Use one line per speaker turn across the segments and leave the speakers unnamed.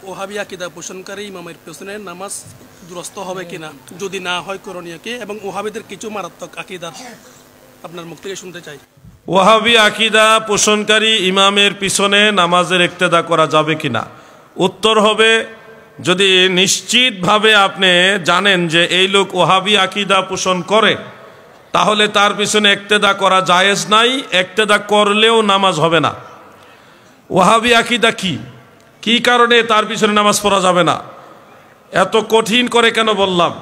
ওহাবি আকীদা পোষণকারী ইমামের পেছনে নামাজ দুরস্ত হবে কিনা, যদি না হয় করণীয় কি, এবং ওহাবিদের কিছু মারাত্মক আকীদা আপনার মুখ থেকে শুনতে চাই।
ওয়াহাবি আকীদা পোষণকারী ইমামের পিছনে নামাজের ইক্তেদা করা যাবে কিনা, উত্তর হবে যদি নিশ্চিতভাবে আপনি জানেন যে এই লোক ওয়াহাবি আকীদা পোষণ করে, তাহলে তার পিছনে ইক্তেদা করা জায়েজ নাই, ইক্তেদা করলেও নামাজ হবে না। ওয়াহাবি আকীদা কি কারণে তার পিছনে নামাজ পড়া যাবে না, এত কঠিন করে কেন বললাম?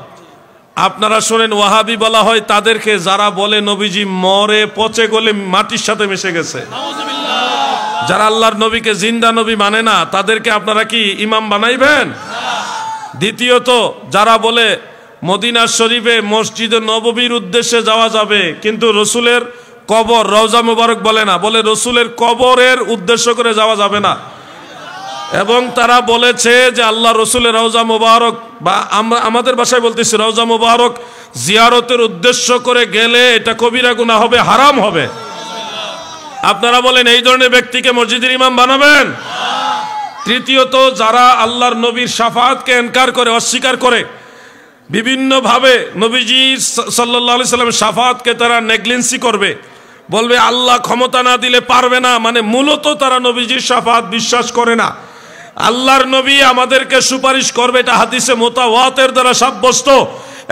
আপনারা শোনেন, ওয়াহাবি বলা হয় তাদেরকে যারা বলে নবীজি মরে পচে গলে মাটির সাথে মিশে গেছে। যারা আল্লাহর নবীকে জিন্দা নবী মানে না, তাদেরকে আপনারা কি ইমাম বানাইবেন? দ্বিতীয়ত, যারা বলে মদিনা শরীফে মসজিদে নববীর উদ্দেশ্যে যাওয়া যাবে, কিন্তু রসুলের কবর রওজা মুবারক বলে না, বলে রসুলের কবরের উদ্দেশ্য করে যাওয়া যাবে না। এবং তারা বলেছে যে আল্লাহ রসুলের রওজা মুবারক, বা আমরা আমাদের ভাষায় বলতেছি রওজা মুবারক জিয়ারতের উদ্দেশ্য করে গেলে এটা কবিরা গুনাহ হবে, হারাম হবে। আপনারা বলেন এই ধরনের ব্যক্তিকে মসজিদের ইমাম বানাবেন? তৃতীয়ত, যারা আল্লাহর নবীর শাফাআতকে ইনকার করে, অস্বীকার করে, বিভিন্নভাবে নবীজি সাল্লাল্লাহু আলাইহি সাল্লামের শাফাআতকে তারা নেগলিজেন্সি করবে, বলবে আল্লাহ ক্ষমতা না দিলে পারবে না, মানে মূলত তারা নবীজির শাফাআত বিশ্বাস করে না। আল্লাহর নবী আমাদেরকে সুপারিশ করবে, এটা হাদিসে মুতাওয়াতির দ্বারা সাব্যস্ত।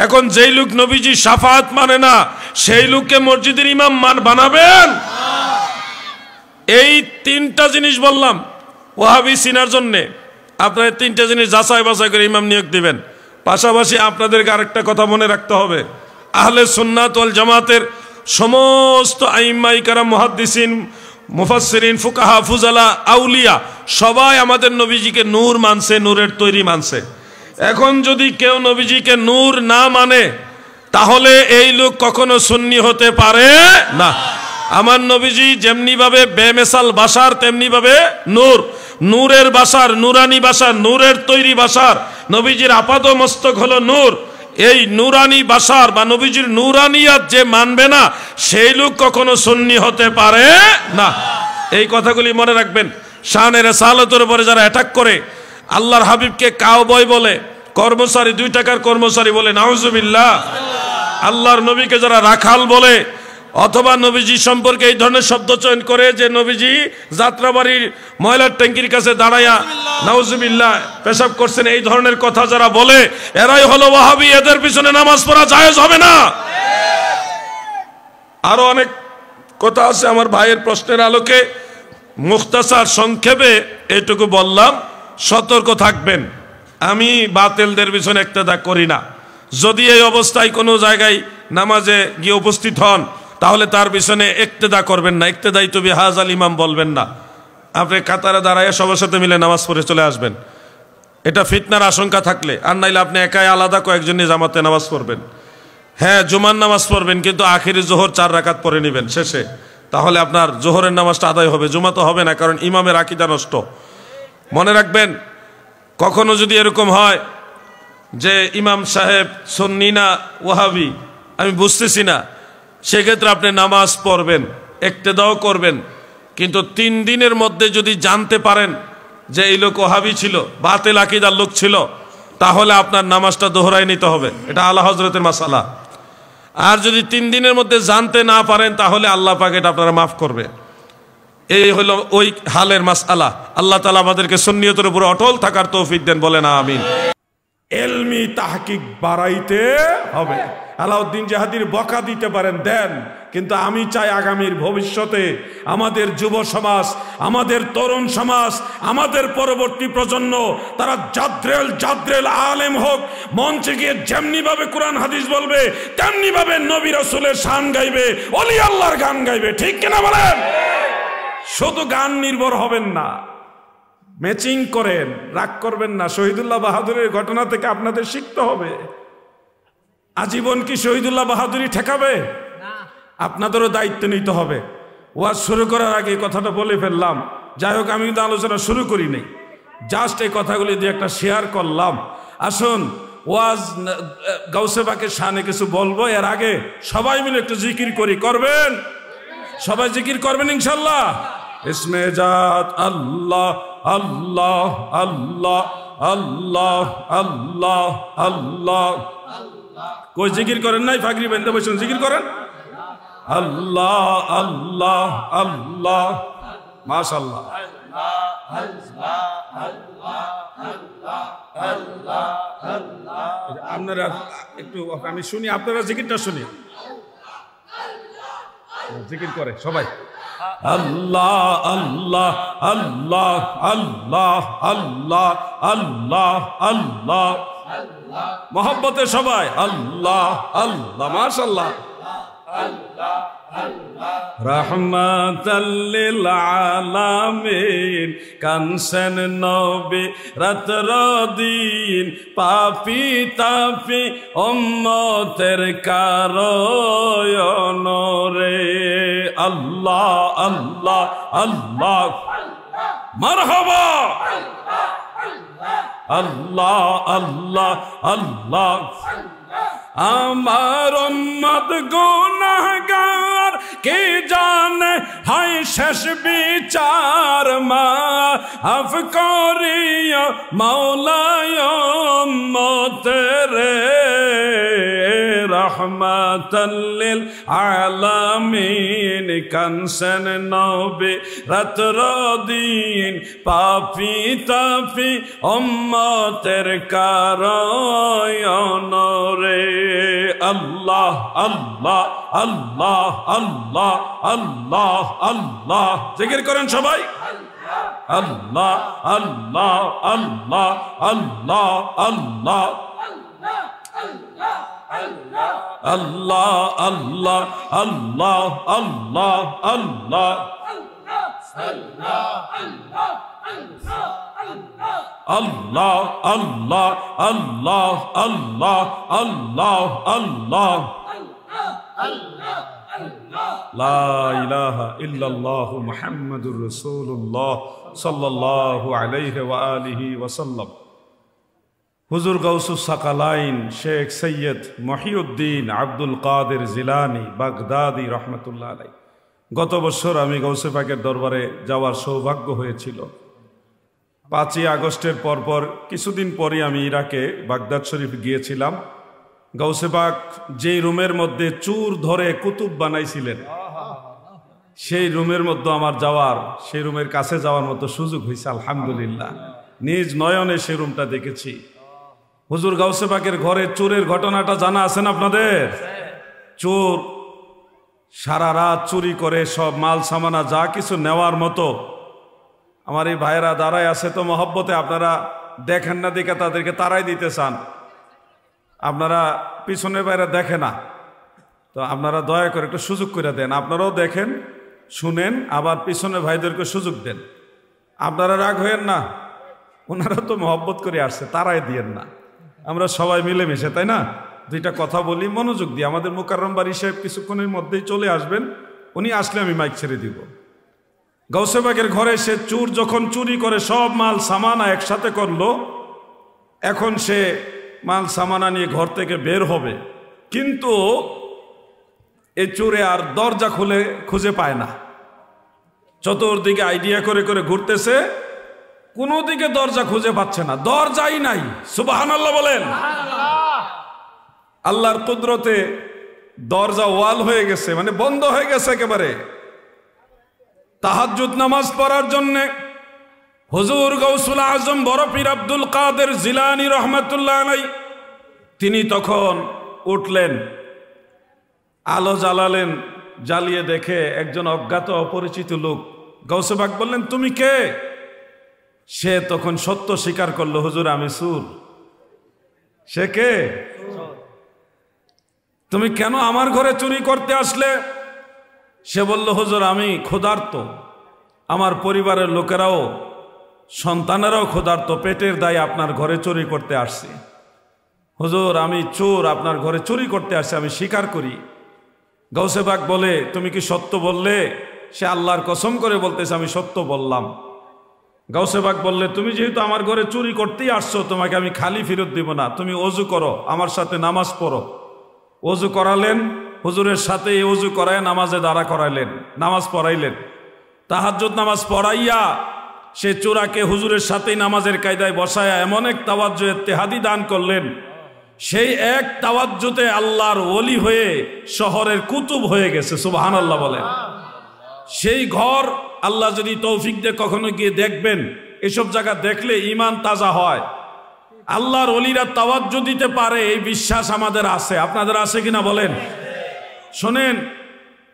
এখন যেই লোক নবীজি শাফাআত মানে না, সেই লোককে মসজিদের ইমাম বানাবেন? এই তিনটা জিনিস বললাম ওয়াহাবি চিনার জন্যে। আপনারা তিনটা জিনিস যাচাই বাছাই করে ইমাম নিয়োগ দিবেন। পাশাপাশি আপনাদেরকে আরেকটা কথা মনে রাখতে হবে, আহলে সুন্নাত ওয়াল জামাতের সমস্ত আইম্মা ইকরাম, মুহাদ্দিসিন, মুফাসসিরিন, ফুকাহা, ফুজালা, আউলিয়া সবাই আমাদের নবীজিকে নূর মানছে, নূরের তৈরি মানছে। এখন যদি কেউ নবীজিকে নূর না মানে, তাহলে এই লোক কখনো সুন্নি হতে পারে না। আমার নবীজি যেমনি ভাবে বেমেসাল বাশার, তেমনি ভাবে নূর, নূরের বাশার, নূরানি বাশার, নূরের তৈরি বাশার। নবীজির আপাদ মস্তক হলো নূর। এই নূরানি বাশার বা নবীজির নূরানিয়াত যে মানবে না, সেই লোক কখনো সুন্নি হতে পারে না। এই কথাগুলি মনে রাখবেন। শানে রিসালাতের উপরে যারা অ্যাটাক করে, আল্লাহর হাবিবকে কাউবয় বলে, কর্মচারী, 2 টাকার কর্মচারী বলে, নাউজুবিল্লাহ। আল্লাহর নবীকে যারা রাখাল বলে, অথবা নবীজি সম্পর্কে এই ধরনের শব্দ চয়ন করে যে নবীজি যাত্রাবাড়ির ময়লার ট্যাঙ্কির কাছে দাঁড়ায়া নাউজুবিল্লাহ পেশাব করছেন, এই ধরনের কথা যারা বলে, এরাই হলো ওয়াহাবি। এদের পিছনে নামাজ পড়া জায়েজ হবে না। আরো অনেক কথা আছে, আমার ভাইয়ের প্রশ্নের আলোকে মুখতাসার সংক্ষেপে এইটুকু বললাম। সতর্ক থাকবেন, আমি বাতিলদের পিছনে ইক্তেদা করি না। যদি এই অবস্থায় কোনো জায়গায় নামাজে গিয়ে উপস্থিত হন, তাহলে তার পিছনে ইক্তেদা করবেন না, ইক্তেদাই তো বিহাজাল ইমাম বলবেন না। আপনি কাতারে দাঁড়ায় সবার সাথে মিলে নামাজ পড়ে চলে আসবেন, এটা ফিতনার আশঙ্কা থাকলে। আর নাইলে আপনি একাই আলাদা কয়েকজন জামাতে নামাজ পড়বেন। হ্যাঁ, জুমার নামাজ পড়বেন, কিন্তু আখিরি জোহর 4 রাকাত পড়ে নেবেন শেষে, তাহলে আপনার জোহরের নামাজটা আদায় হবে, জুমা তো হবে না, কারণ ইমামের আকীদা নষ্ট। মনে রাখবেন, কখনো যদি এরকম হয় যে ইমাম সাহেব সুন্নি না ওয়াহাবি আমি বুঝতেছি না, সেক্ষেত্রে আপনি নামাজ পড়বেন, ইক্তেদাও করবেন, কিন্তু 3 দিনের মধ্যে যদি জানতে পারেন যে এই লোক ওয়াহাবি ছিল, বাতিল আকীদার লোক ছিল, তাহলে আপনার নামাজটা দোহরাই নিতে হবে। এটা আলা হযরতের মাসালা। আর যদি 3 দিনের মধ্যে জানতে না পারেন, তাহলে আল্লাহ পাক এটা আপনারা মাফ করবে। এই হলো ওই হালের মাসআলা। আল্লাহ তাআলা আমাদেরকে সুন্নিয়তের উপর অটল থাকার তৌফিক দেন, বলেন আমিন। এলমি তাহকিক বাড়াইতে হবে। আলাউদ্দিন জাহাদির বকা দিতে পারেন, দেন, কিন্তু আমি চাই আগামীর ভবিষ্যতে আমাদের যুব সমাজ, আমাদের তরুণ সমাজ, আমাদের পরবর্তী প্রজন্ম, তারা জাদ্রেল আলেম হোক, মঞ্চে গিয়ে যেমনি ভাবে কোরআন হাদিস বলবে, তেমনি ভাবে নবী রাসূলের শান গাইবে, ওলি আল্লাহর গান গাইবে। ঠিক কিনা বলেন? শুধু গান নির্ভর হবেন না, ম্যাচিং করেন, রাগ করবেন না। শহীদুল্লাহ বাহাদুরের ঘটনা থেকে আপনাদের শিখতে হবে। আজীবন কি শহীদুল্লাহ বাহাদুরি ঠেকাবে? আপনাদেরও দায়িত্ব নিতে হবে। ওয়াজ শুরু করার আগে কথাটা বলে ফেললাম। যাই হোক, আমি কিন্তু আলোচনা শুরু করি নাই, জাস্ট এই কথাগুলি দিয়ে একটা শেয়ার করলাম। আসুন, ওয়াজ গাউসে পাকের শানে কিছু বলবো, এর আগে সবাই মিলে একটু জিকির করি। করবেন? সবাই জিকির করবেন ইনশাল্লাহ? ইসমে জাত আল্লাহ আল্লাহ আল্লাহ আল্লাহ আল্লাহ আল্লাহ। কই জিকির করেন নাই? ফাগরি বেঁধে বসেন, জিকির করেন আল্লাহ আল্লাহ আল্লাহ। মাশাআল্লাহ। আপনারা একটু, আমি শুনি, আপনারা জিকিরটা শুনি। জিকির করে সবাই আল্লাহ আল্লাহ আল্লাহ আল্লাহ আল্লাহ আল্লাহ আল্লাহ। মহব্বতে সবাই আল্লাহ আল্লাহ। মাশাআল্লাহ। রহমাতাল লিল আলামিন কানসেন নবী রাতর দিন পাপি তাপি উম্মতের কারয়ন রে। আল্লাহ আল্লাহ আল্লাহ। মারহাবা। আল্লাহ আল্লাহ আল্লাহ। আমার উম্মত গুনাহগার কে জানে হায় শেষ বিচার মাফ করিও মাওলায় উম্মতের রহমাতাল লিল আলামিন কানসেন নবী রাতর দিন পাপি তাপি উম্মতের কারয়ন রে। আল্লাহ আল্লাহ আল্লাহ আল্লাহ আল্লাহ আল্লাহ। জিকির করেন সবাই আল্লাহ আল্লাহ আল্লাহ আল্লাহ আল্লাহ আল্লাহ আল্লাহ আল্লাহ আল্লাহ আল্লাহ আল্লাহ আল্লাহ আল্লাহ আল্লাহ আল্লাহ আল্লাহ। লা ইলাহা ইল্লাল্লাহু মুহাম্মাদুর রাসূলুল্লাহ সাল্লাল্লাহু আলাইহি ওয়া আলিহি ওয়া সাল্লাম। হুজুর গাউসুস সাকালাইন শেখ সৈয়দ মহিউদ্দিন আব্দুল কাদের জিলানী বাগদাদি রহমতুল্লাহ আলাইহি। গত বছর আমি গাউসে পাকের দরবারে যাওয়ার সৌভাগ্য হয়েছিল। 5ই আগস্টের পরপর কিছুদিন পরই আমি ইরাকে বাগদাদ শরীফ গিয়েছিলাম। গাউসে পাক যেই রুমের মধ্যে চুর ধরে কুতুব বানাইছিলেন, সেই রুমের মধ্যে আমার যাওয়ার, সেই রুমের কাছে যাওয়ার মতো সুযোগ হয়েছে আলহামদুলিল্লাহ। নিজ নয়নে সেই রুমটা দেখেছি। হুজুর গাউসে পাকের ঘরে চোরের ঘটনাটা জানা আছেন আপনাদের? চোর সারা রাত চুরি করে সব মাল সামানা যা কিছু নেওয়ার মতো। আমার এই ভাইয়েরা দাঁড়ায় আছে তো মহব্বতে, আপনারা দেখেন না দেখে তাদেরকে তারাই দিতে চান, আপনারা পিছনের বাইরে দেখে না, তো আপনারা দয়া করে একটু সুযোগ করে দেন। আপনারাও দেখেন শুনেন, আবার পিছনের ভাইদেরকে সুযোগ দেন। আপনারা রাগ হয়েন না, ওনারা তো মহব্বত করে আসছে, তারাই দিয়েন না। আমরা সবাই মিলেমিশে, তাই না? দুইটা কথা বলি মনোযোগ দিয়ে। আমাদের মুকাররম বাড়ি সাহেব কিছুক্ষণের মধ্যেই চলে আসবেন, উনি আসলে আমি মাইক ছেড়ে দিব। গাউসে পাকের ঘরে সে চোর যখন চুরি করে সব মাল সামানা একসাথে করলো, এখন সে মাল সামানা নিয়ে ঘর থেকে বের হবে, কিন্তু এই চোরে আর দরজা খুঁজে পায় না। চতুর্দিকে আইডিয়া করে করে ঘুরতেছে, কোনো দিকে দরজা খুঁজে পাচ্ছে না, দরজাই নাই। সুবহানাল্লাহ বলেন। আল্লাহর কুদরতে দরজা ওয়াল হয়ে গেছে, মানে বন্ধ হয়ে গেছে একেবারে। তাহাজ্জুদ নামাজ পড়ার জন্য হুজুর গাউসুল আজম বড় পীর আব্দুল কাদের জিলানী রহমাতুল্লাহ আলাইহি তিনি তখন উঠলেন, আলো জ্বালালেন, জ্বালিয়ে দেখে একজন অজ্ঞাত অপরিচিত লোক। গাউসে পাক বললেন, তুমি কে? সে তখন সত্য স্বীকার করলো, হুজুর আমি চোর। সে কে? তুমি কেন আমার ঘরে চুরি করতে আসলে? সে বলল, হুজুর আমি ক্ষুধার্ত, আমার পরিবারের লোকেরাও সন্তানেরাও ক্ষুধার্ত, পেটের দায়ে আপনার ঘরে চুরি করতে আসছি। হুজুর আমি চোর, আপনার ঘরে চুরি করতে আসছি, আমি স্বীকার করি। গাউসে পাক বলে, তুমি কি সত্য বললে? সে আল্লাহর কসম করে বলতেছে, আমি সত্য বললাম। গাউসে পাক বললে, তুমি যেহেতু আমার ঘরে চুরি করতেই আসছো, তোমাকে আমি খালি ফেরত দিব না, তুমি ওযু করো, আমার সাথে নামাজ পড়ো। ওযু করালেন, হুজুরের সাথে এই ওযু করায় নামাজে দাঁড়া করাইলেন, নামাজ পড়াইলেন। তাহাজ্জুদ নামাজ পড়াইয়া সে চোরাকে হুজুরের সাথেই নামাজের কায়দায় বসায়া এমন এক তাওয়াজ্জু ইত্তেহাদি দান করলেন, সেই এক তাওয়াজ্জুতে আল্লাহর ওলি হয়ে শহরের কুতুব হয়ে গেছে। সুবহানাল্লাহ বলেন। সেই ঘর আল্লাহ যদি তৌফিক দিয়ে কখনো গিয়ে দেখবেন, এসব জায়গা দেখলে ঈমান তাজা হয়। আল্লাহর ওলিরা তাওয়াজ্জু দিতে পারে এই বিশ্বাস আমাদের আছে। আপনাদের আছে কিনা বলেন? শোনেন,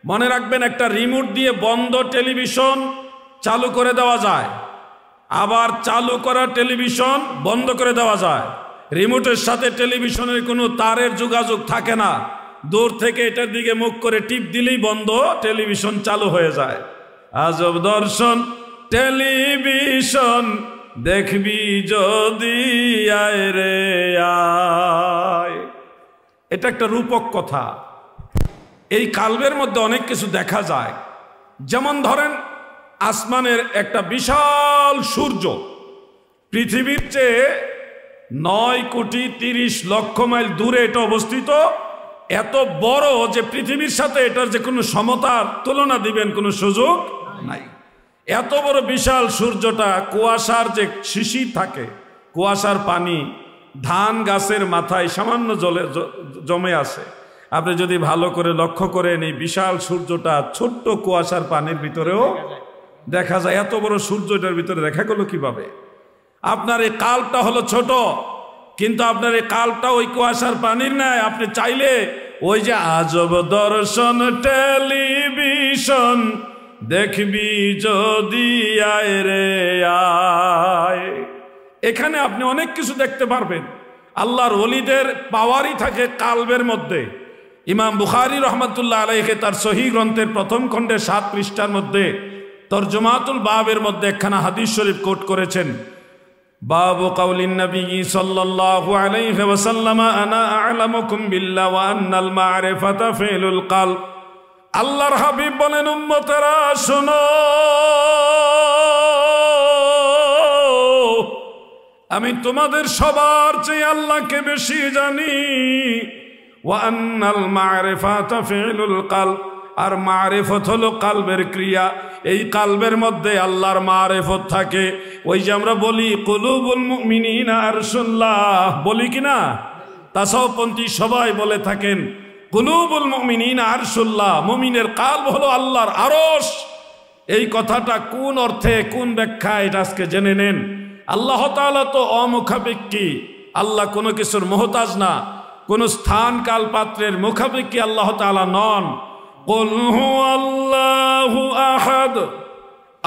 মনে রাখবেন, একটা রিমোট দিয়ে বন্ধ টেলিভিশন চালু করে দেওয়া যায়, আবার চালু করা টেলিভিশন বন্ধ করে দেওয়া যায়। রিমোটের সাথে টেলিভিশনের কোনো তারের যোগাযোগ থাকে না, দূর থেকে এটার দিকে মুখ করে টিপ দিলেই বন্ধ, টেলিভিশন চালু হয়ে যায়। আজব দর্শন টেলিভিশন দেখবি যদি আয় রে আয়। এটা একটা রূপক কথা। এই কালবের মধ্যে অনেক কিছু দেখা যায়। যেমন ধরেন, আসমানের একটা বিশাল সূর্য পৃথিবীর চেয়ে 9,30,00,000 মাইল দূরে এটা অবস্থিত। এত বড় যে পৃথিবীর সাথে এটার যে কোনো সমতার তুলনা দিবেন কোনো সুযোগ নাই। এত বড় বিশাল সূর্যটা, কুয়াশার যে শিশির থাকে, কুয়াশার পানি ধান গাছের মাথায় সামান্য জমে আছে। আপনি যদি ভালো করে লক্ষ্য করেন, এই বিশাল সূর্যটা ছোট্ট কুয়াশার পানির ভিতরেও দেখা যায়। এত বড় সূর্যটার ভিতরে দেখা গেল কিভাবে? আপনার এই কালটা হলো ছোট, কিন্তু আপনার এই কালটা ওই কুয়াশার পানির নাই। আপনি চাইলে ওই যে আজব দর্শন টেলিভিশন দেখবি যদি আয় রে আয়, এখানে আপনি অনেক কিছু দেখতে পারবেন। আল্লাহর ওলিদের পাওয়ারই থাকে কালবের মধ্যে। ইমাম বুখারী রহমাতুল্লাহ আলাইহি তার সহিহ গ্রন্থের প্রথম খণ্ডে 7 পৃষ্ঠার মধ্যে তরজমাতুল বাবের মধ্যে একখানা হাদিস শরীফ কোট করেছেন। বাবু কাউলিন নবী সাল্লাল্লাহু আলাইহি ওয়াসাল্লাম আনা আ'লামুকুম বিল্লাহ ওয়া আন্নাল মা'রিফাতা ফিলুল কলব। আল্লাহর হাবিব বলেন, উম্মতেরা শোনো, আমি তোমাদের সবার চেয়ে আল্লাহকে বেশি জানি। ওয়া আন্নাল মা'রিফাতা ফিলুল কলব, আর মারিফত হলো কালবের ক্রিয়া। এই কালবের মধ্যে আল্লাহর মারিফত থাকে। ওই যে আমরা বলি কুলুবুল মুমিনিনা আরশুল্লাহ, বলি কিনা? তাসাউফপন্থী সবাই বলে থাকেন কুলুবুল মুমিনিনা আরশুল্লাহ, মুমিনের কালব হলো আল্লাহর আরশ। এই কথাটা কোন অর্থে, কোন ব্যাখ্যা, এটা আজকে জেনে নেন। আল্লাহ তাআলা তো অমুখাপেক্ষী, আল্লাহ কোনো কিছুর মুহতাজ না, কোন স্থান কাল পাত্রের মুখাপেক্ষী আল্লাহ তাআলা নন। কুল হুয়াল্লাহু আহাদ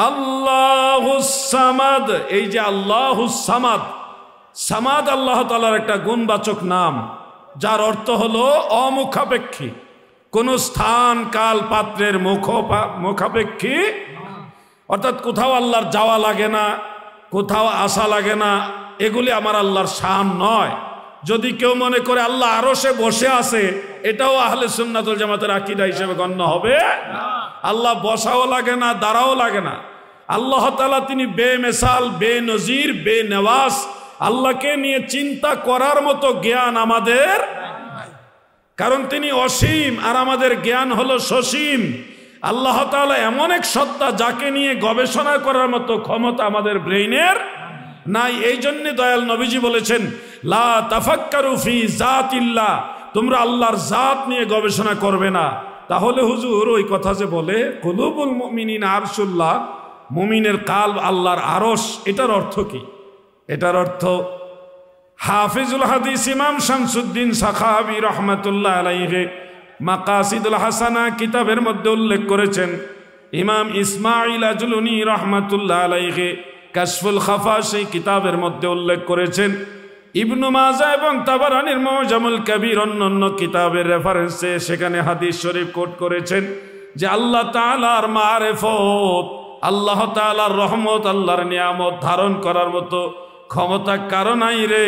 আল্লাহুস সামাদ, এই যে আল্লাহুস সামাদ, সামাদ আল্লাহ তাআলার একটা গুণবাচক নাম, যার অর্থ হলো অমুখাপেক্ষী, কোন স্থান কাল পাত্রের মুখাপেক্ষী। অর্থাৎ কোথাও আল্লাহর যাওয়া লাগে না, কোথাও আসা লাগে না, এগুলি আমার আল্লাহর শান নয়। যদি কেউ মনে করে আল্লাহ আরশে বসে আছে, এটাও আহলে সুন্নাত ওয়াল জামাতের আকীদা হিসেবে গণ্য হবে না। আল্লাহ বসাও লাগে না, দাঁড়াও লাগে না। আল্লাহ তাআলা তিনি বেমিসাল, বেনজির, বেনওয়াজ। আল্লাহকে নিয়ে চিন্তা করার মতো জ্ঞান আমাদের নাই, কারণ তিনি অসীম আর আমাদের জ্ঞান হলো সসীম। আল্লাহ তাআলা এমন এক সত্তা, যাকে নিয়ে গবেষণা করার মতো ক্ষমতা আমাদের ব্রেইনের নাই। এই জন্য দয়াল নবীজি বলেছেন, লা তাফাক্কারু ফি জাতিল্লাহ, তোমরা আল্লাহর জাত নিয়ে গবেষণা করবে না। তাহলে হুজুর ওই কথা যে বলে কুলুবুল মুমিনিনা আরশুল্লাহ, মুমিনের কালব আল্লাহর আরশ, এটার অর্থ কি? এটার অর্থ হাফিজুল হাদিস ইমাম শামসুদ্দিন সাখাবী রাহমাতুল্লাহ আলাইহি মাকাসিদুল হাসানা কিতাবের মধ্যে উল্লেখ করেছেন। ইমাম ইসমাঈল আজলুনী রাহমাতুল্লাহ আলাইহি কাশফুল খাফা সেই কিতাবের মধ্যে উল্লেখ করেছেন। ইবনু মাজাহ এবং তাবারানির মুজামুল কবির অন্যান্য কিতাবের রেফারেন্সে সেখানে হাদিস শরীফ কোট করেছেন যে আল্লাহ তাআলার মারিফত, আল্লাহ তাআলার রহমত, আল্লাহর নিয়ামত ধারণ করার মতো ক্ষমতা কারো নাই রে।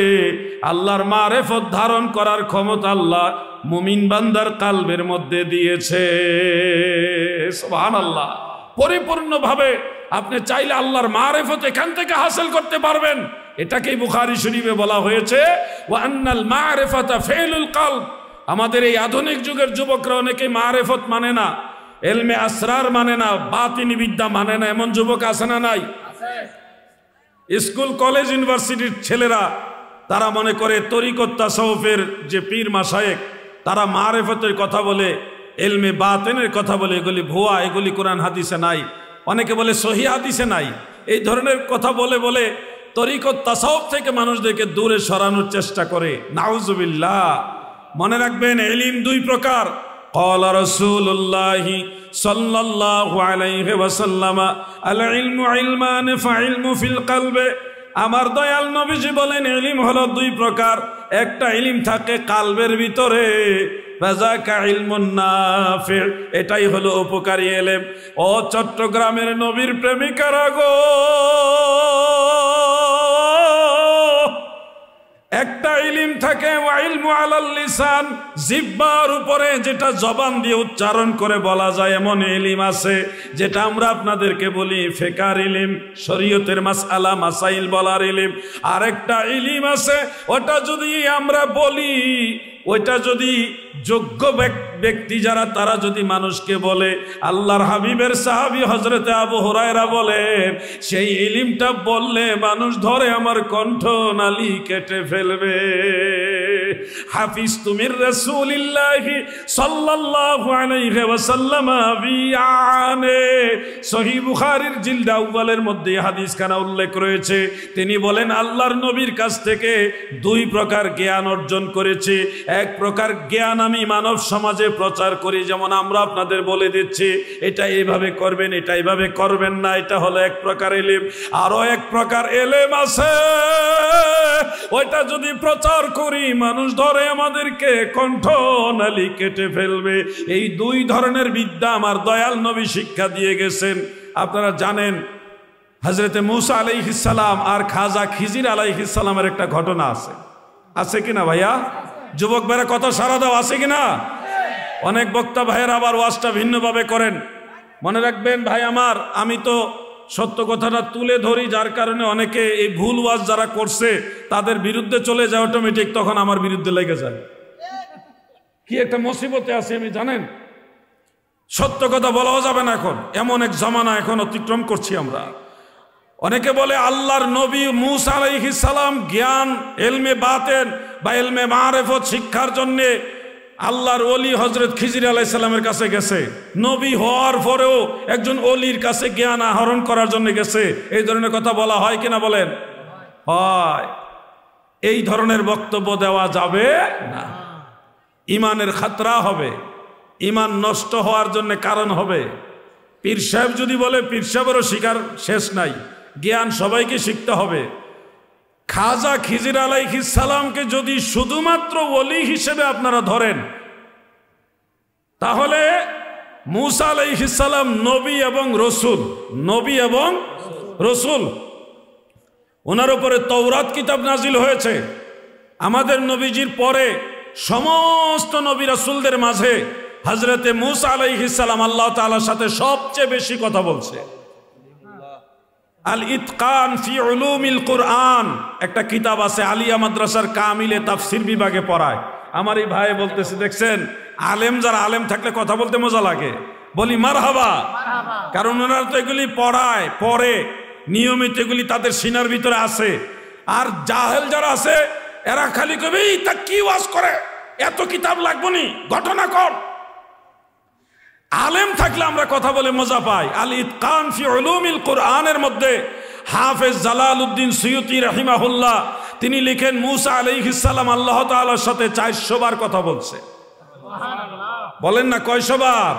আল্লাহর মারিফত ধারণ করার ক্ষমতা আল্লাহ মুমিন বান্দার কালবের মধ্যে দিয়েছে। সুবহানাল্লাহ। পরিপূর্ণভাবে আপনি চাইলে আল্লাহর মারিফত এখান থেকে হাসিল করতে পারবেন। এটাকেই বুখারী শরীফে বলা হয়েছে ওয়া আন্নাল মারিফাতা ফিলুল কলব। আমাদের এই আধুনিক যুগের যুবকরা অনেকে মারিফত মানে না। এলমে আসরার মানে না, বাতিনি বিদ্যা মানে না, এমন যুবক আছে না নাই? স্কুল কলেজ ইউনিভার্সিটির ছেলেরা তারা মনে করে তরিকত তাসাউফের যে পীর মাশায়েখ তারা মারেফতের কথা বলে, এলমে বাতেনের কথা বলে, এগুলি ভুয়া, এগুলি কোরআন হাদিসে নাই। অনেকে বলে সহি হাদিসে নাই। এই ধরনের কথা বলে বলে তরিকত তাসাউফ থেকে মানুষদেরকে দূরে সরানোর চেষ্টা করে। নাউজুবিল্লাহ। মনে রাখবেন, ইলম দুই প্রকার। قال رسول الله صلى الله عليه وسلم العلم علمان فعلم في القلب। আমার দয়াল নবীজি বলেন ইলম হলো দুই প্রকার। একটা ইলম থাকে কালবের ভিতরে, ফাযাকা ইলমুন নাফি, এটাই হলো উপকারী ইলম। ও চট্টগ্রামের নবীর প্রেমিকারা গো, একটা ইলম থাকে ওয়া ইলমু আলাল লিসান, জিহ্বার উপরে যেটা জবান দিয়ে উচ্চারণ করে বলা যায় এমন ইলম আছে, যেটা আমরা আপনাদেরকে বলি ফিকার ইলম, শরীয়তের মাসআলা মাসাইল বলার ইলম। আরেকটা ইলম আছে, ওটা যদি আমরা বলি, ওইটা যদি যোগ্য ব্যক্তি যারা তারা যদি মানুষকে বলে, আল্লাহর হাবিবের সাহাবী হযরতে আবু হুরায়রা বলেন, সেই ইলমটা বললে মানুষ ধরে আমার কণ্ঠ নালী কেটে ফেলবে। হাফিজতু মির রাসূলিল্লাহি সাল্লাল্লাহু আলাইহি ওয়াসাল্লাম বিআনে। সহিহ বুখারীর জিলদ আউয়ালের মধ্যে হাদিস খানা উল্লেখ রয়েছে। তিনি বলেন আল্লাহর নবীর কাছ থেকে দুই প্রকার জ্ঞান অর্জন করেছে। এক প্রকার জ্ঞান আমি মানব সমাজে প্রচার করি, যেমন আমরা আপনাদের বলে দিচ্ছি এটা এইভাবে করবেন, এটা এইভাবে করবেন না, এটা হলো এক প্রকার ইলম। আরো এক প্রকার ইলম আছে, ওইটা যদি প্রচার করি মানুষ ধরে আমাদেরকে কণ্ঠ নালী কেটে ফেলবে। এই দুই ধরনের বিদ্যা আমার দয়াল নবী শিক্ষা দিয়ে গেছেন। আপনারা জানেন হযরতে মূসা আলাইহিস সালাম আর খাজা খিজির আলাইহিস সালামের একটা ঘটনা আছে, আছে কিনা ভাইয়া? যুবক ভাইরা কথা সারা দাও, আছে কিনা? অনেক বক্তা ভাইয়ের আবার ওয়াজটা ভিন্নভাবে করেন। মনে রাখবেন ভাই আমার, আমি তো সত্য কথাটা তুলে ধরি, যার কারণে অনেকে এই ভুল ওয়াজ যারা করছে তাদের বিরুদ্ধে চলে যায় অটোমেটিক, তখন আমার বিরুদ্ধে লেগে যায়। কি একটা মুসিবতে আছি আমি, জানেন? সত্য কথা বলাও যাবে না এখন, এমন এক জামানা এখন অতিক্রম করছি আমরা। অনেকে বলে আল্লাহর নবী মূসা আলাইহিস সালাম জ্ঞান ইলমে বাতেন বা ইলমে মারিফত শিক্ষার জন্য আল্লাহর ওলি হযরত খিজির আলাইহিস সালামের কাছে গেছে। নবী হওয়ার পরেও একজন ওলির কাছে জ্ঞান আহরণ করার জন্য গেছে। এই ধরনের কথা বলা হয় কিনা বলেন? হয়। এই ধরনের বক্তব্য দেওয়া যাবে না। ইমানের খাতরা হবে, ইমান নষ্ট হওয়ার জন্য কারণ হবে। পীর সাহেব যদি বলে, পীর সাহেবেরও শিকার শেষ নাই, জ্ঞান সবাইকে শিখতে হবে। খাজা খিজির আলাইহিস সালামকে যদি শুধুমাত্র ওলি হিসেবে আপনারা ধরেন, তাহলে মূসা আলাইহিস সালাম নবী এবং রসুল, নবী এবং রসুল, ওনার উপরে তওরাত কিতাব নাজিল হয়েছে। আমাদের নবীজির পরে সমস্ত নবী রাসূলদের মাঝে হযরতে মূসা আলাইহিস সালাম আল্লাহ তাআলার সাথে সবচেয়ে বেশি কথা বলছে। আল ইতকান ফি উলুমিল কুরআন একটা কিতাব আছে, আলিয়া মাদ্রাসার কামিলে তাফসীর বিভাগে পড়ায়। আমার এই ভাই বলতেছে, দেখছেন আলেম যারা, আলেম থাকলে কথা বলতে মজা লাগে। বলি মারহাবা, কারণ ওনারা তো এগুলি পড়ায়, পড়ে নিয়মিত, এগুলি তাদের সিনার ভিতরে আছে। আর জাহেল যারা আছে এরা খালি কবে তা কি ওয়াজ করে, এত কিতাব লাগবে নি, ঘটনা কর। আলেম থাকলে আমরা কথা বলে মজা পাই। আল ইতকান ফি উলুমিল কুরআনের মধ্যে হাফেজ জালালউদ্দিন সুয়ুতি রাহিমাহুল্লাহ তিনি লিখেন, মূসা আলাইহিস সালাম আল্লাহ তাআলার সাথে 400 বার কথা বলছে। বলেন না কয়শো বার?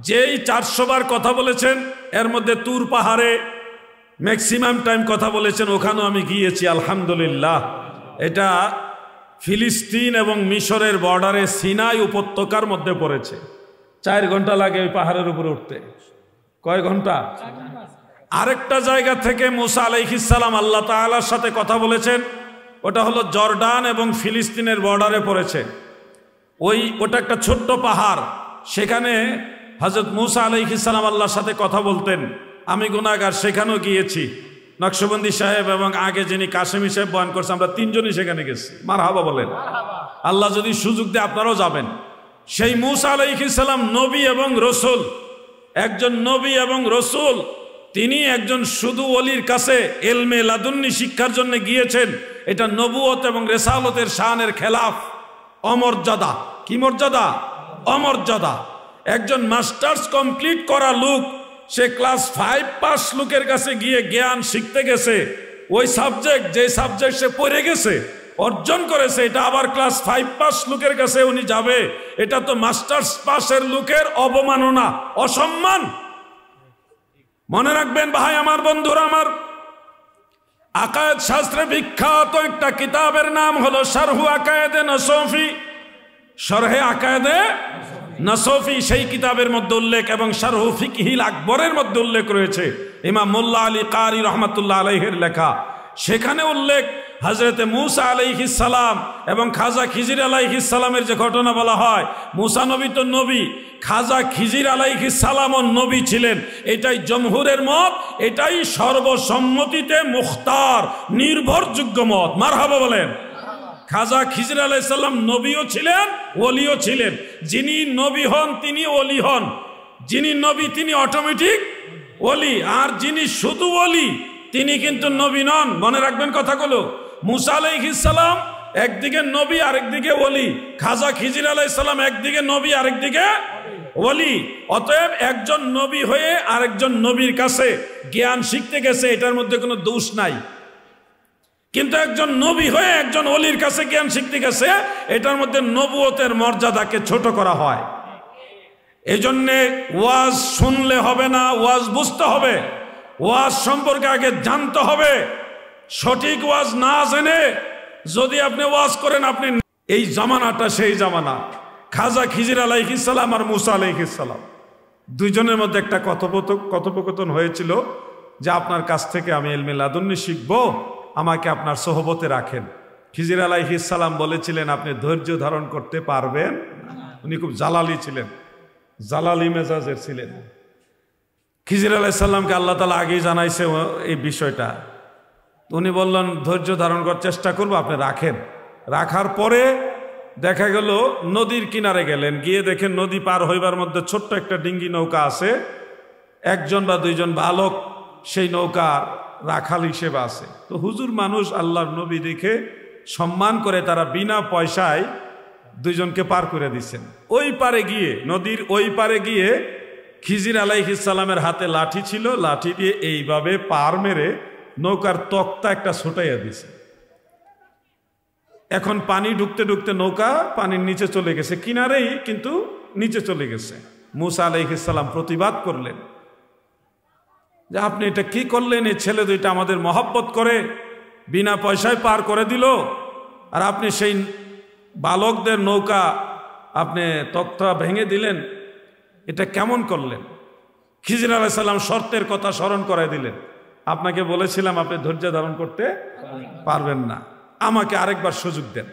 যেই 400 বার কথা বলেছেন, এর মধ্যে তুর পাহাড়ে ম্যাক্সিমাম টাইম কথা বলেছেন, ওখানেও আমি গিয়েছি আলহামদুলিল্লাহ। এটা ফিলিস্তিন এবং মিশরের বর্ডারে সিনাই উপত্যকার মধ্যে পড়েছে। 4 ঘন্টা লাগে ওই পাহাড়ের উপরে উঠতে। কয় ঘন্টা? আরেকটা জায়গা থেকে মূসা আলাইহিস সালাম আল্লাহ তাআলার সাথে কথা বলেছেন, ওটা হলো জর্ডান এবং ফিলিস্তিনের বর্ডারে পড়েছে। ওটা একটা ছোট্ট পাহাড়, সেখানে হযরত মূসা আলাইহিস সালাম আল্লাহর সাথে কথা বলতেন। আমি গুনাহগার, সেখানেও গিয়েছি। নকশবন্দি সাহেব এবং আগে যিনি কাশেমি সাহেব বয়ান করছে, আমরা 3 জনই সেখানে গেছি। মারহাবা বলেন। আল্লাহ যদি সুযোগ দেয় আপনারাও যাবেন। সেই মূসা আলাইহিস সালাম নবী এবং রসুল, একজন নবী এবং রসুল। তিনি একজন শুধু ওলির কাছে এলমে লাদুন্নি শিক্ষার জন্য গিয়েছেন, এটা নবুয়ত এবং রেসালতের শানের খেলাফ, অমর্যাদা। কি মর্যাদা? অমর্যাদা। একজন মাস্টার্স কমপ্লিট করা লোক, সে ক্লাস 5 পাস লোকের কাছে গিয়ে জ্ঞান শিখতে গেছে, ওই সাবজেক্ট যে সাবজেক্ট সে পড়ে গেছে অর্জন করেছে, এটা আবার ক্লাস 5 পাস লোকের কাছে উনি যাবে, এটা তো মাস্টার্স পাসের লোকের অবমাননা, অসম্মান। মনে রাখবেন ভাই আমার, বন্ধুরা আমার, আকায়েদ শাস্ত্রে বিখ্যাত একটা কিতাবের নাম হলো শারহু আকায়েদে নসফি, শরহে আকায়েদে নসফি। সেই কিতাবের মধ্যে উল্লেখ এবং শারহু ফিকহিল আকবরের মধ্যে উল্লেখ রয়েছে, ইমাম মোল্লা আলী কারি রহমাতুল্লাহ আলাইহির লেখা। সেখানে উল্লেখ হযরতে মূসা আলাইহিস সালাম এবং খাজা খিজির আলাইহিস সালামের যে ঘটনা বলা হয়, মূসা নবী তো নবী, খাজা খিজির আলাইহিস সালামও নবী ছিলেন, এটাই জমহুরের মত, এটাই সর্বসম্মতিতে মুখতার নির্ভরযোগ্য মত। মারহাবা বলেন। খাজা খিজির আলাইহিস সালাম নবীও ছিলেন, ওলিও ছিলেন। যিনি নবী হন তিনি ওলি হন, যিনি নবী তিনি অটোমেটিক ওলি, আর যিনি শুধু ওলি তিনি কিন্তু নবী নন। মনে রাখবেন কথাগুলো। মূসা আলাইহিস সালাম একদিকে নবী আরেকদিকে ওলি, খাজা খিজির আলাইহিস সালাম একদিকে নবী আরেকদিকে ওলি। অতএব একজন নবী হয়ে আরেকজন নবীর কাছে জ্ঞান শিখতে গেছে, এটার মধ্যে কোনো দোষ নাই। কিন্তু একজন নবী হয়ে একজন ওলির কাছে জ্ঞান শিখতে গেছে, এটার মধ্যে নবুয়তের মর্যাদাকে ছোট করা হয়। এজন্যে ওয়াজ শুনলে হবে না, ওয়াজ বুঝতে হবে, ওয়াজ সম্পর্কে আগে জানতে হবে। সঠিক ওয়াজ না জেনে যদি আপনি ওয়াজ করেন, আপনি এই জামানাটা সেই জামানা। খাজা খিজির আলাইহিস সালাম আর মূসা আলাইহিস সালাম দুইজনের মধ্যে একটা কথোপকথন হয়েছিল যে আপনার কাছ থেকে আমি ইলমে লাদুন্নি শিখব, আমাকে আপনার সোহবতে রাখেন। খিজির আলাইহিস সালাম বলেছিলেন আপনি ধৈর্য ধারণ করতে পারবেন। উনি খুব জালালি ছিলেন, জালালি মেজাজের ছিলেন। খিজির আলাইহিস সালামকে আল্লাহ তাআলা আগেই জানাইছে এই বিষয়টা। উনি বললেন ধৈর্য ধারণ করার চেষ্টা করবো, আপনি রাখেন। রাখার পরে দেখা গেল নদীর কিনারে গেলেন, গিয়ে দেখেন নদী পার হইবার মধ্যে ছোট্ট একটা ডিঙ্গি নৌকা আছে, একজন বা দুইজন বালক সেই নৌকা রাখাল হিসেবে আছে। তো হুজুর মানুষ, আল্লাহর নবী দেখে সম্মান করে তারা বিনা পয়সায় দুইজনকে পার করে দিচ্ছেন। ওই পারে গিয়ে, নদীর ওই পারে গিয়ে খিজির আলাইহিস সালামের হাতে লাঠি ছিল, লাঠি দিয়ে এইভাবে পার মেরে নৌকার তক্তা একটা ছুটাইয়া দিছে। এখন পানি ঢুকতে ঢুকতে নৌকা পানির নিচে চলে গেছে, কিনারেই কিন্তু নিচে চলে গেছে। মূসা আলাইহিস সালাম প্রতিবাদ করলেন যে আপনি এটা কি করলেন? এই ছেলে দুইটা আমাদের মহব্বত করে বিনা পয়সায় পার করে দিল, আর আপনি সেই বালকদের নৌকা আপনি তক্তা ভেঙে দিলেন, এটা কেমন করলেন? খিজির আলাইহিস সালাম শর্তের কথা স্মরণ করাই দিলেন, আপনাকে বলেছিলাম আপনি ধৈর্য ধারণ করতে পারবেন না, আমাকে আরেকবার সুযোগ দেন,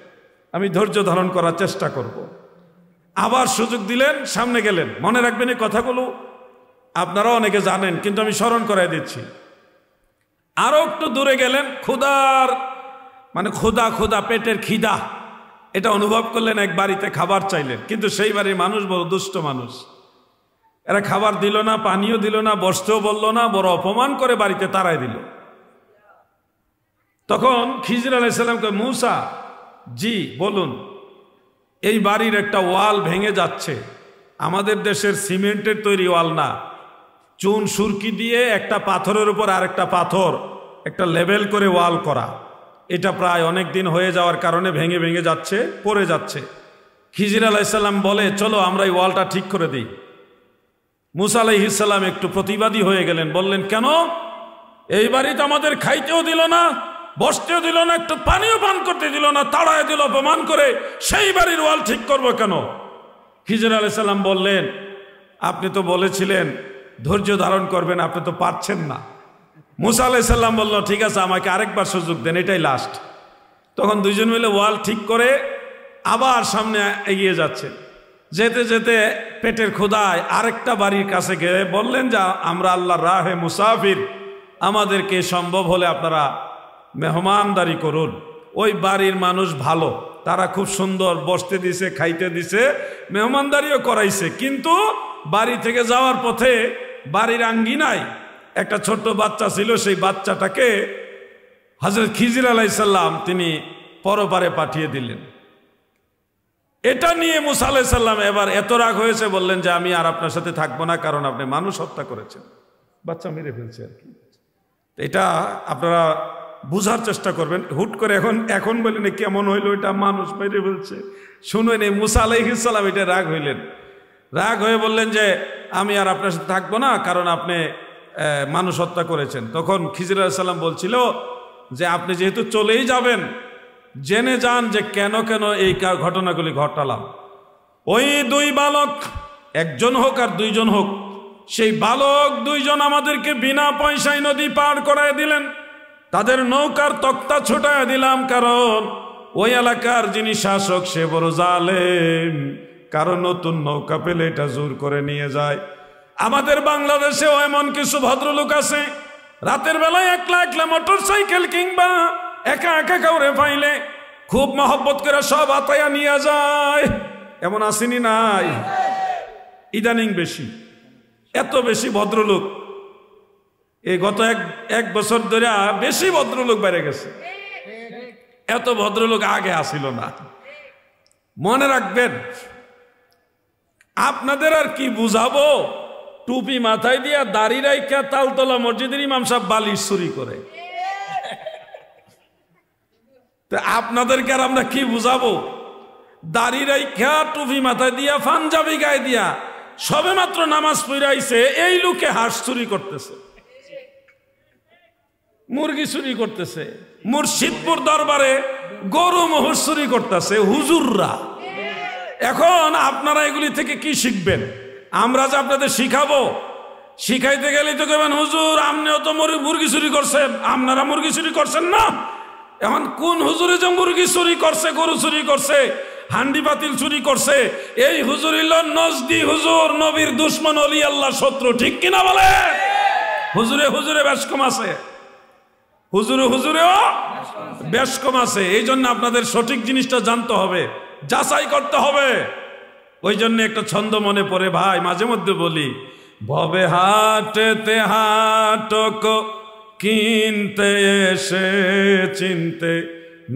আমি ধৈর্য ধারণ করার চেষ্টা করব। আবার সুযোগ দিলেন, সামনে গেলেন। মনে রাখবেন এই কথাগুলো আপনারা অনেকে জানেন, কিন্তু আমি স্মরণ করাই দিচ্ছি। আরো একটু দূরে গেলেন, ক্ষুধার মানে ক্ষুধা পেটের খিদা এটা অনুভব করলেন, এক বাড়িতে খাবার চাইলেন, কিন্তু সেই বাড়ির মানুষ বড় দুষ্ট মানুষ, এরা খাবার দিল না, পানিও দিল না, বসতেও বলল না, বড় অপমান করে বাড়িতে তাড়াই দিল। তখন খিজির আলাইহিস সালামকে, মূসা জি বলুন, এই বাড়ির একটা ওয়াল ভেঙে যাচ্ছে, আমাদের দেশের সিমেন্টের তৈরি ওয়াল না, চুন সুরকি দিয়ে একটা পাথরের উপর আরেকটা পাথর একটা লেভেল করে ওয়াল করা, এটা প্রায় অনেক দিন হয়ে যাওয়ার কারণে ভেঙে ভেঙে যাচ্ছে, পড়ে যাচ্ছে। খিজির আলাইহিস সালাম বলে চলো আমরা এই ওয়ালটা ঠিক করে দিই। মূসা আলাইহিস সালাম একটু প্রতিবাদী হয়ে গেলেন, বললেন কেন? এই বাড়িতে আমাদের খাইতেও দিল না, বসতেও দিল না, একটু পানিও পান করতে দিল না, তাড়ায় দিল অপমান করে, সেই বাড়ির ওয়াল ঠিক করবো কেন? খিজির আলাইহিস সালাম বললেন আপনি তো বলেছিলেন ধৈর্য ধারণ করবেন, আপনি তো পারছেন না। মূসা আলাইহিস সালাম বলল ঠিক আছে আমাকে আরেকবার সুযোগ দেন, এটাই লাস্ট। তখন দুইজন মিলে ওয়াল ঠিক করে আবার সামনে এগিয়ে যাচ্ছে। যেতে যেতে পেটের ক্ষুধায় আরেকটা বাড়ির কাছে গিয়ে বললেন যে আমরা আল্লাহর রাহে মুসাফির, আমাদেরকে সম্ভব হলে আপনারা মেহমানদারি করুন। ওই বাড়ির মানুষ ভালো, তারা খুব সুন্দর বসতে দিছে, খাইতে দিছে, মেহমানদারিও করাইছে। কিন্তু বাড়ি থেকে যাওয়ার পথে বাড়ির আঙ্গিনায় একটা ছোট্ট বাচ্চা ছিল, সেই বাচ্চাটাকে হযরত খিজির আলাইহিস সালাম তিনি পরপারে পাঠিয়ে দিলেন। এটা নিয়ে মুসা আলাইহিস সালাম এবার এত রাগ হয়েছে, বললেন যে আমি আর আপনার সাথে থাকবো না, কারণ আপনি মানুষ হত্যা করেছেন, বাচ্চা মেরে ফেলছে আর কি। এটা আপনারা বুঝার চেষ্টা করবেন। হুট করে এখন বলেন কেমন হইলো, এটা মানুষ মেরে ফেলছে। শুনুন, এই মুসা আলাইহিস সালাম এটা রাগ হইলেন, রাগ হয়ে বললেন যে আমি আর আপনার সাথে থাকবো না, কারণ আপনি মানুষ হত্যা করেছেন। তখন খিজির আলাইহিস সালাম বলছিল যে আপনি যেহেতু চলেই যাবেন, জেনে যান যে কেন কেন এই ঘটনাগুলি ঘটালাম। ওই দুই বালক, একজন হোক আর দুইজন হোক, সেই বালক দুইজন আমাদেরকে বিনা পয়সায় নদী পার করায় দিলেন, তাদের নৌকার তক্তা ছোটায় দিলাম, কারণ ওই এলাকার যিনি শাসক সে বড় জালেম, কারণ নতুন নৌকা পেলে এটা জোর করে নিয়ে যায়। আমাদের বাংলাদেশেও এমন কিছু ভদ্রলোক আছে, রাতের বেলায় একলা একলা মোটর সাইকেল কিংবা একা একা কাউরে পাইলে খুব মহব্বত করে সব আতায়া নিয়ে যায়। এমন আসেনি? নাই? ইদানিং বেশি, এত বেশি ভদ্রলোক, এই গত এক বছর ধরে বেশি ভদ্রলোক বেড়ে গেছে। এত ভদ্রলোক আগে আসিল না। মনে রাখবেন, আপনাদের আর কি বুঝাবো, টুপি মাথায় দিয়া দাড়ি রাইখা তালতলা মসজিদের ইমাম সাহেব বালিশ চুরি করে, আপনাদেরকে আর আমরা কি বুঝাবো? দাড়ি রাইখা টুপি মাথায় দিয়া পাঞ্জাবি গায়ে দিয়া সবে মাত্র নামাজ পড়াইছে, এই লোকে হাঁস চুরি করতেছে, মুরগি চুরি করতেছে, মুর্শিদপুর দরবারে গরু মহিষ চুরি করতেছে হুজুররা। এখন আপনারা এগুলি থেকে কি শিখবেন? আমরা যে আপনাদের শিখাবো, শিখাইতে গেলেই তো কেবেন হুজুর আপনিও তো মুরগি চুরি করছেন, আপনারা মুরগি চুরি করছেন না। এখন কোন হুজুরে যে মুরগি চুরি করছে, গরু চুরি করছে, হান্ডি বাতিল চুরি করছে, এই হুজুর হইল নজদি হুজুর, নবীর দুশ্মন, অলি আল্লাহ শত্রু, ঠিক কিনা বলে? হুজুরে হুজুরে বেশ কম আছে, হুজুরেও বেশ কম আছে। এই জন্য আপনাদের সঠিক জিনিসটা জানতে হবে, যাচাই করতে হবে। ওই জন্য একটা ছন্দ মনে পড়ে ভাই, মাঝে মধ্যে বলি, ভবে হাটেতে হাটক কিনতে এসে চিনতে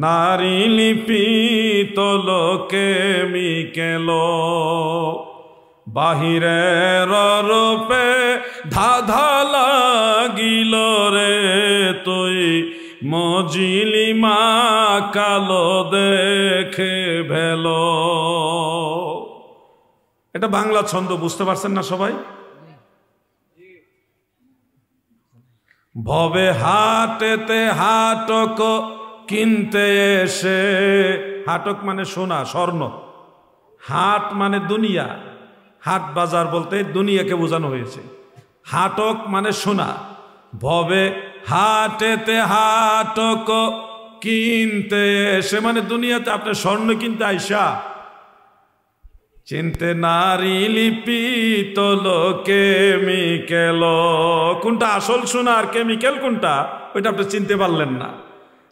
নারী লিপিত লোকে মিকেল, বাহিরের রূপে ধাঁধা লাগিল রে তুই, মজিলি মা কালো দেখে ভেলো। এটা বাংলা ছন্দ, বুঝতে পারছেন না সবাই? ভবে হাটেতে হাটক কিনতে এসে, হাটক মানে সোনা স্বর্ণ, হাট মানে দুনিয়া, হাট বাজার বলতে দুনিয়াকে বোঝানো হয়েছে, হাটক মানে সোনা। ভবে হাটেতে হাটক কিনতে এসে মানে দুনিয়াতে আপনি স্বর্ণ কিনতে আইসা, চিনতে নারী লিপিত কেমিক্যাল, কোনটা আসল সোনা আর কেমিক্যাল কোনটা ওইটা আপনি চিনতে পারলেন না।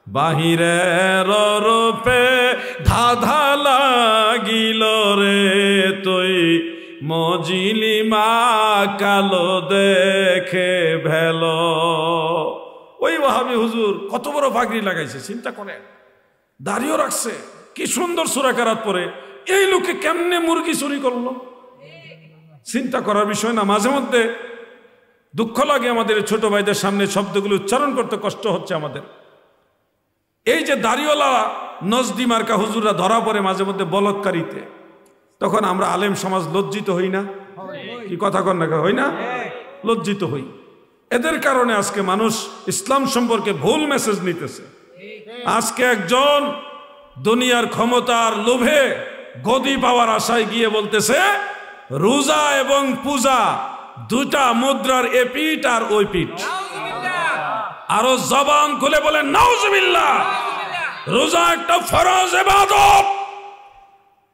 বাহিরের রূপে ধাঁধা লাগিল রে তুই, মজিলি মা কালো দেখে ভেলো। ওই ওয়াহাবি হুজুর কত বড় পাগড়ি লাগাইছে চিন্তা করেন, দাড়িও রাখছে, কি সুন্দর সূরা কেরাত পড়ে, এই লোকে কেমনে মুরগি চুরি করলো? চিন্তা করার বিষয় না। মাঝে মধ্যে দুঃখ লাগে আমাদের ছোট ভাইদের সামনে শব্দগুলো উচ্চারণ করতে কষ্ট হচ্ছে আমাদের। এই যে দাড়িওয়ালা নজদি মার্কা হুজুররা ধরা পড়ে মাঝে মধ্যে বলৎকারিতে, তখন আমরা আলেম সমাজ লজ্জিত হই না? কি কথা কন না, হই না? লজ্জিত হই। এদের কারণে আজকে মানুষ ইসলাম সম্পর্কে ভুল মেসেজ নিতেছে। আজকে একজন দুনিয়ার ক্ষমতার লোভে গদি পাওয়ার আশায় গিয়ে বলতেছে রোজা এবং পূজা দুটা মুদ্রার এপিঠ আর ওই পিঠ। আরো জবান খুলে বলেন নাউজুবিল্লাহ। রোজা একটা ফরজ ইবাদত,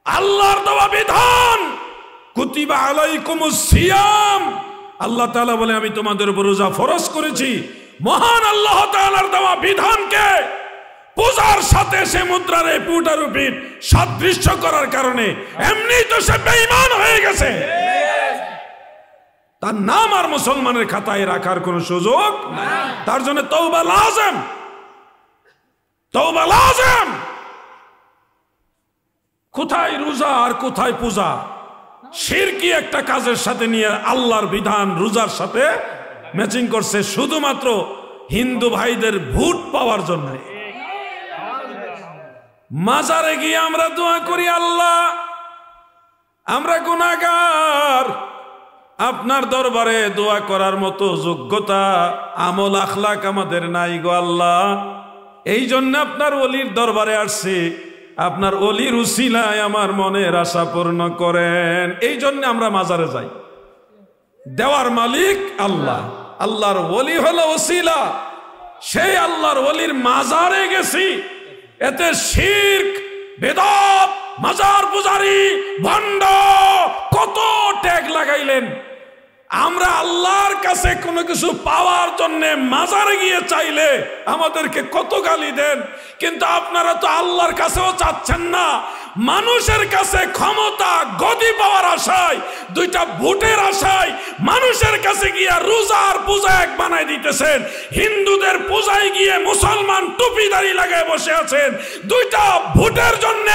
আল্লাহর দেওয়া বিধান। কুতিবা আলাইকুমুস সিয়াম, আল্লাহ তাআলা বলে আমি তোমাদের উপর রোজা ফরজ করেছি। মহান আল্লাহ তাআলার দেওয়া বিধানকে পূজার সাথে সে মুদ্রার এই পুটারুপির সাদৃশ্য করার কারণে এমনি তো সে বেঈমান হয়ে গেছে, তার নাম আর মুসলমানের খাতায় রাখার কোন সুযোগ তার জন্য তওবা লাজেম, তওবা লাজেম। কোথায় রোজা আর কোথায় পূজা? শিরকি একটা কাজের সাথে নিয়ে আল্লাহর বিধান রোজার সাথে ম্যাচিং করছে শুধুমাত্র হিন্দু ভাইদের ভোট পাওয়ার জন্য। মাজারে গিয়ে আমরা দোয়া করি, আল্লাহ আমরা গুনাহগার, আপনার দরবারে দোয়া করার মতো যোগ্যতা আমল আখলাক আমাদের নাই গো আল্লাহ, এই জন্য আপনার ওলির দরবারে আসছি, আপনার ওলির উসিলায় আমার মনের আশা পূর্ণ করেন। এই জন্য আমরা মাজারে যাই। দেওয়ার মালিক আল্লাহ, আল্লাহর ওলি হলো ওসিলা, সেই আল্লাহর ওলির মাজারে গেছি, এতে শিরক বেদাত মাজার পূজারি ভণ্ড কত ট্যাগ লাগাইলেন। আমরা আল্লাহর কাছে কোনো কিছু পাওয়ার জন্য মাজারে গিয়ে চাইলে আমাদেরকে কত গালি দেন, কিন্তু আপনারা তো আল্লাহর কাছেও চাচ্ছেন না, মানুষের কাছে ক্ষমতা গদি পাওয়ার আশায়, দুইটা ভোটের আশায় মানুষের কাছে গিয়ে রোজা আর পূজা এক বানাই দিতেছেন। হিন্দুদের পূজায় গিয়ে মুসলমান টুপি দাড়ি লাগায় বসে আছেন দুইটা ভোটের জন্য।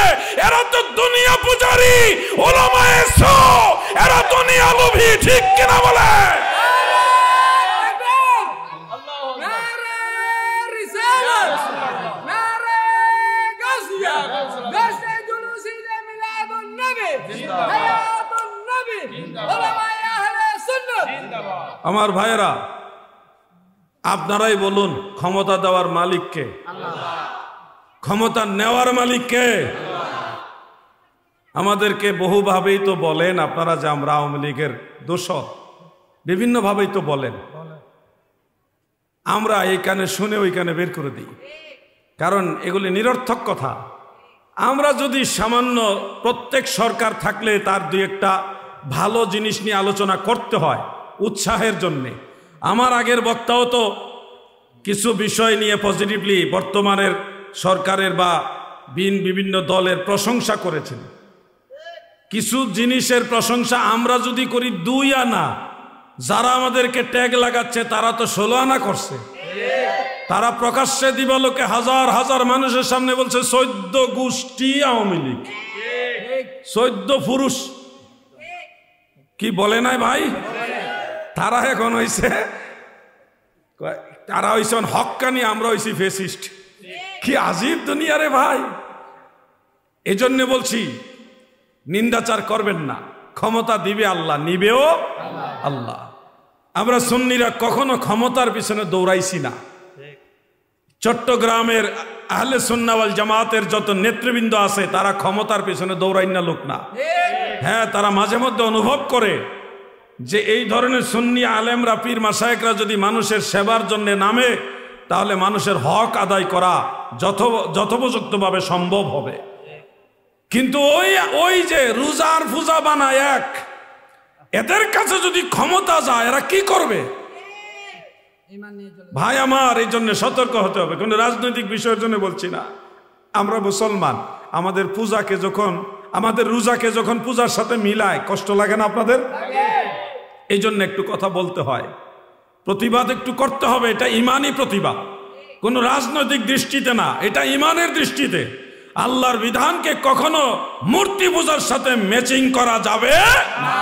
এরা তো দুনিয়া পূজারি, ওলামায়ে সু, এরা দুনিয়া লোভী, ঠিক কিনা বলে? আমার ভাইয়েরা, আপনারাই বলুন, ক্ষমতা দেওয়ার মালিককে? ক্ষমতা নেওয়ার মালিককে? আমাদেরকে বহুভাবেই তো বলেন আপনারা যে আমরা আওয়ামী লীগের দোষর, বিভিন্ন ভাবেই তো বলেন। আমরা এই কানে শুনে ওই কানে বের করে দিই, কারণ এগুলি নিরর্থক কথা। আমরা যদি সামান্য, প্রত্যেক সরকার থাকলে তার দুই একটা ভালো জিনিস নিয়ে আলোচনা করতে হয় উৎসাহের জন্যে। আমার আগের বক্তাও তো কিছু বিষয় নিয়ে পজিটিভলি বর্তমানের সরকারের বা বিভিন্ন দলের প্রশংসা করেছেন। কিছু জিনিসের প্রশংসা আমরা যদি করি 2 আনা, যারা আমাদেরকে ট্যাগ লাগাচ্ছে তারা তো 16 আনা করছে। তারা প্রকাশ্যে দিবালোকে হাজার হাজার মানুষের সামনে বলছে 14 গোষ্ঠী আওয়ামী লীগ, 14 পুরুষ। কি বলে নাই ভাই? তারা এখন হইছে, তারা হইছে হক্কানি, আমরা হইছি ফেসিস্ট। কি আজীব দুনিয়া রে ভাই। এজন্য বলছি নিন্দাচার করবেন না, ক্ষমতা দিবে আল্লাহ, নিবেও আল্লাহ। আমরা সুন্নিরা কখনো ক্ষমতার পিছনে দৌড়াইছি না। চট্টগ্রামের আহলে সুন্নাহ ওয়াল জামাতের যত নেতৃবৃন্দ আছে তারা ক্ষমতার পিছনে দৌড়াই না লোক না। হ্যাঁ, তারা মাঝে মধ্যে অনুভব করে যে এই ধরনের সুন্নি আলেমরা, পীর মাশায়েখরা যদি মানুষের সেবার জন্য নামে তাহলে মানুষের হক আদায় করা যথোপযুক্তভাবে সম্ভব হবে। কিন্তু ওই যে রোজার পূজা বানায় এক, এদের কাছে যদি ক্ষমতা যায় এরা কি করবে ভাই আমার? এই জন্য সতর্ক হতে হবে। কোনো রাজনৈতিক বিষয়ের জন্য বলছি না। আমরা মুসলমান, আমাদের পূজাকে যখন, আমাদের রোজাকে যখন পূজার সাথে মিলায়, কষ্ট লাগে না আপনাদের? এই জন্য একটু কথা বলতে হয়, প্রতিবাদ একটু করতে হবে। এটা ইমানি প্রতিবাদ, কোনো রাজনৈতিক দৃষ্টিতে না, এটা ইমানের দৃষ্টিতে। আল্লাহর বিধানকে কখনো মূর্তি পূজার সাথে ম্যাচিং করা যাবে না।